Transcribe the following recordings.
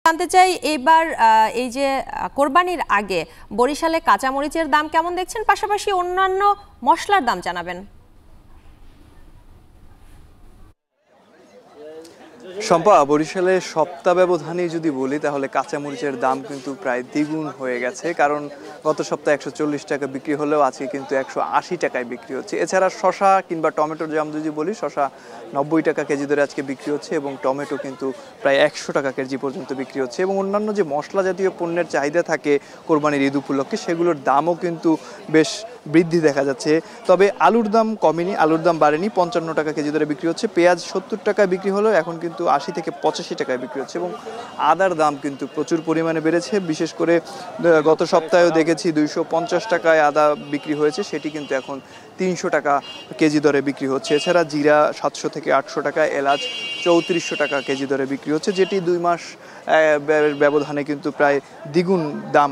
জানতে চাই এবার এই যে কোরবানির আগে বরিশালে কাঁচামরিচের দাম কেমন দেখছেন, পাশাপাশি অন্যান্য মশলার দাম জানাবেন। শম্পা, বরিশালে সপ্তাহ ব্যবধানে যদি বলি তাহলে কাঁচামরিচের দাম কিন্তু প্রায় দ্বিগুণ হয়ে গেছে। কারণ গত সপ্তাহে 140 টাকা বিক্রি হলেও আজকে কিন্তু 180 টাকায় বিক্রি হচ্ছে। এছাড়া শশা কিংবা টমেটোর দাম যদি বলি, শশা 90 টাকা কেজি ধরে আজকে বিক্রি হচ্ছে এবং টমেটো কিন্তু প্রায় 100 টাকা কেজি পর্যন্ত বিক্রি হচ্ছে। এবং অন্যান্য যে মশলা জাতীয় পণ্যের চাহিদা থাকে কোরবানির ঈদ উপলক্ষে, সেগুলোর দামও কিন্তু বেশ বৃদ্ধি দেখা যাচ্ছে। তবে আলুর দাম কমেনি, আলুর দাম বাড়েনি, 55 টাকা কেজি ধরে বিক্রি হচ্ছে। পেঁয়াজ 70 টাকায় বিক্রি হলেও এখন কিন্তু 80 থেকে 85 টাকায় বিক্রি হচ্ছে। এবং আদার দাম কিন্তু প্রচুর পরিমাণে বেড়েছে। বিশেষ করে গত সপ্তাহেও দেখেছি 250 টাকায় আদা বিক্রি হয়েছে, সেটি কিন্তু এখন 300 টাকা কেজি দরে বিক্রি হচ্ছে। এছাড়া জিরা 700 থেকে 800 টাকা, এলাচ 3400 টাকা কেজি দরে বিক্রি হচ্ছে, যেটি 2 মাস ব্যবধানে কিন্তু প্রায় দ্বিগুণ দাম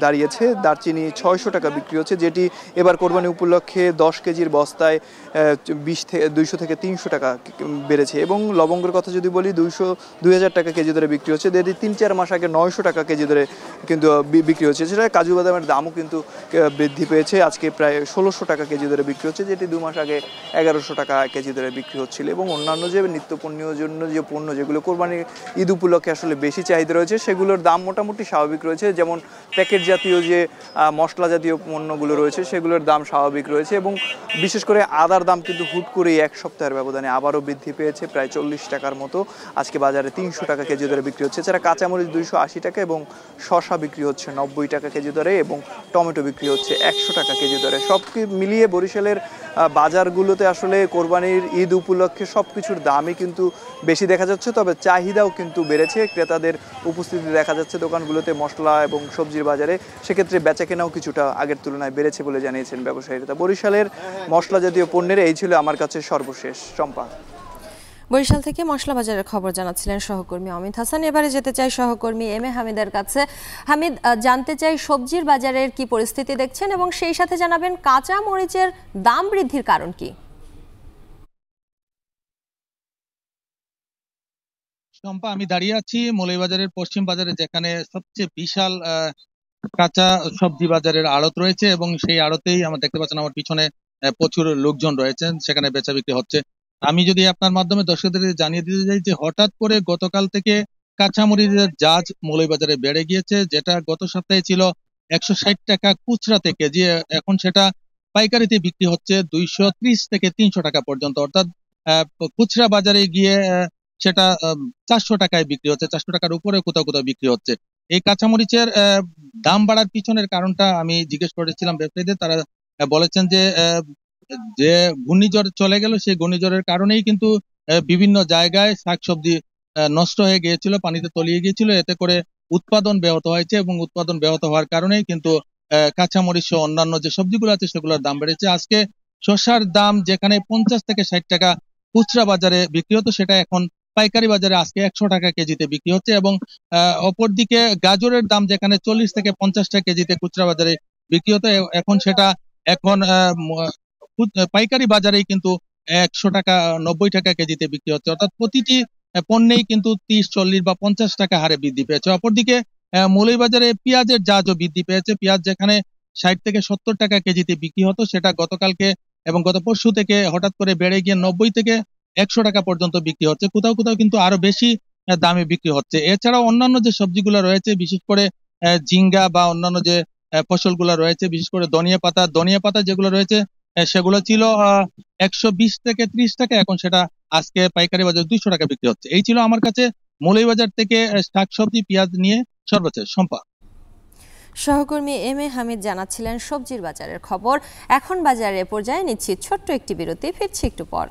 দাঁড়িয়েছে। দারচিনি 600 টাকা বিক্রি হচ্ছে, যেটি এবার কোরবানি উপলক্ষে 10 কেজির বস্তায় 200 থেকে 300 টাকা বেড়েছে। এবং লবঙ্গের কথা যদি বলি, 2000 টাকা কেজি ধরে বিক্রি হচ্ছে, যেটি 3-4 মাস আগে 900 টাকা কেজি ধরে কিন্তু বিক্রি হচ্ছে। এছাড়া কাজু বাদামের দামও কিন্তু বৃদ্ধি পেয়েছে, আজকে প্রায় 1600 টাকা কেজি ধরে বিক্রি হচ্ছে, যেটি 2 মাস আগে 1100 টাকা কেজি ধরে বিক্রি হচ্ছিল। এবং অন্যান্য যে নিত্যপণ্যের জন্য যে পণ্য যেগুলো কোরবানির ঈদ উপলক্ষে আসলে বেশি চাহিদা রয়েছে, সেগুলোর দাম মোটামুটি স্বাভাবিক রয়েছে। যেমন প্যাকেট জাতীয় যে মশলা জাতীয় পণ্যগুলো রয়েছে, সেগুলোর দাম স্বাভাবিক রয়েছে। এবং বিশেষ করে আদার দাম কিন্তু হুট করেই এক সপ্তাহের ব্যবধানে আবারও বৃদ্ধি পেয়েছে, প্রায় 40 টাকার মতো। আজকে বাজারে 300 টাকা কেজি দরে বিক্রি হচ্ছে। এছাড়া কাঁচামরিচ 280 টাকা এবং শসা বিক্রি হচ্ছে 90 টাকা কেজি দরে এবং টমেটো বিক্রি হচ্ছে 100 টাকা কেজি দরে। সব মিলিয়ে বরিশালের বাজারগুলোতে আসলে কোরবানির ঈদ উপলক্ষে সব কিছুর দামই কিন্তু বেশি দেখা যাচ্ছে। তবে চাহিদাও কিন্তু বেড়েছে, ক্রেতাদের উপস্থিতি দেখা যাচ্ছে দোকানগুলোতে মশলা এবং সবজির বাজারে। সেক্ষেত্রে বেচাকেনাও কিছুটা আগের তুলনায় বেড়েছে বলে জানিয়েছেন ব্যবসায়ীরা। বরিশালের মশলা জাতীয় পণ্যের এই ছিল আমার কাছে সর্বশেষ। শম্পা, বরিশাল থেকে মশলা বাজারের খবর জানাচ্ছিলেন সহকর্মী অমিত হাসান। এবারে যেতে চাই সহকর্মী এম এ হামিদের কাছে। হামিদ, জানতে চাই সবজির বাজারের কি পরিস্থিতি দেখছেন এবং সেই সাথে জানাবেন কাঁচা মরিচের দাম বৃদ্ধির কারণ কি? শম্পা, আমি দাঁড়িয়ে আছি মৌলভীবাজারের পশ্চিম বাজারে, যেখানে সবচেয়ে বিশাল কাঁচা সবজি বাজারের আড়ত রয়েছে এবং সেই আড়তেই আমরা দেখতে পাচ্ছেন আমার পিছনে প্রচুর লোকজন রয়েছেন, সেখানে বেচা বিক্রি হচ্ছে। আমি যদি আপনার মাধ্যমে দর্শকদের জানিয়ে দিতে চাই যে হঠাৎ করে গতকাল থেকে কাঁচামরিচের জাজ মৌলভীবাজারে বেড়ে গিয়েছে, যেটা গত সপ্তাহে ছিল 160 টাকা খুচরা থেকে, যে এখন সেটা পাইকারিতে বিক্রি হচ্ছে 230 থেকে 300 টাকা পর্যন্ত। অর্থাৎ খুচরা বাজারে গিয়ে সেটা 400 টাকায় বিক্রি হচ্ছে, 400 টাকার উপরে কোথাও কোথাও বিক্রি হচ্ছে। এই কাঁচামরিচের দাম বাড়ার পিছনের কারণটা আমি জিজ্ঞেস করেছিলাম ব্যবসায়ীদের। তারা বলেছেন যে যে ঘূর্ণিঝড় চলে গেল, সেই ঘূর্ণিঝড়ের কারণেই কিন্তু বিভিন্ন জায়গায় শাকসবজি নষ্ট হয়ে গিয়েছিল, পানিতে তলিয়ে গিয়েছিল, এতে করে উৎপাদন ব্যাহত হয়েছে এবং উৎপাদন ব্যাহত হওয়ার কারণেই কিন্তু কাঁচামরিচ সহ অন্যান্য যে সবজিগুলো আছে সেগুলোর দাম বেড়েছে। আজকে শসার দাম যেখানে 50 থেকে 60 টাকা খুচরা বাজারে বিক্রি হতো, সেটা এখন পাইকারি বাজারে আজকে 100 টাকা কেজিতে বিক্রি হচ্ছে। এবং অপরদিকে গাজরের দাম যেখানে 40 থেকে 50 টাকা কেজিতে খুচরা বাজারে বিক্রি হতো, এখন সেটা এখন পাইকারি বাজারেই কিন্তু 100 টাকা 90 টাকা কেজিতে বিক্রি হচ্ছে। অর্থাৎ প্রতিটি পণ্যেই কিন্তু 30, 40 বা 50 টাকা হারে বৃদ্ধি পেয়েছে। অপরদিকে মৌলভীবাজারে পেঁয়াজের জাজও বৃদ্ধি পেয়েছে। পেঁয়াজ যেখানে 60 থেকে 70 টাকা কেজিতে বিক্রি হতো, সেটা গতকালকে এবং গত পরশু থেকে হঠাৎ করে বেড়ে গিয়ে 90 থেকে 100 টাকা পর্যন্ত বিক্রি হচ্ছে। কোথাও কোথাও কিন্তু আরো বেশি দামে বিক্রি হচ্ছে। এছাড়াও অন্যান্য যে সবজিগুলো রয়েছে, বিশেষ করে ঝিঙ্গা বা অন্যান্য যে ফসলগুলো রয়েছে, বিশেষ করে ধনিয়া পাতা যেগুলো রয়েছে, সেগুলো ছিল 120 থেকে 30 টাকা, এখন সেটা আজকে পাইকারি বাজারে 200 টাকা বিক্রি হচ্ছে। এই ছিল আমার কাছে মৌলভীবাজার থেকে শাকসবজি পেঁয়াজ নিয়ে সর্বশেষ। শম্পা, সহকর্মী এম এ হামিদ জানাচ্ছিলেন সবজির বাজারের খবর। এখন বাজারের পর্যায়ে নিচ্ছি ছোট্ট একটি বিরতি, ফিরছি একটু পর।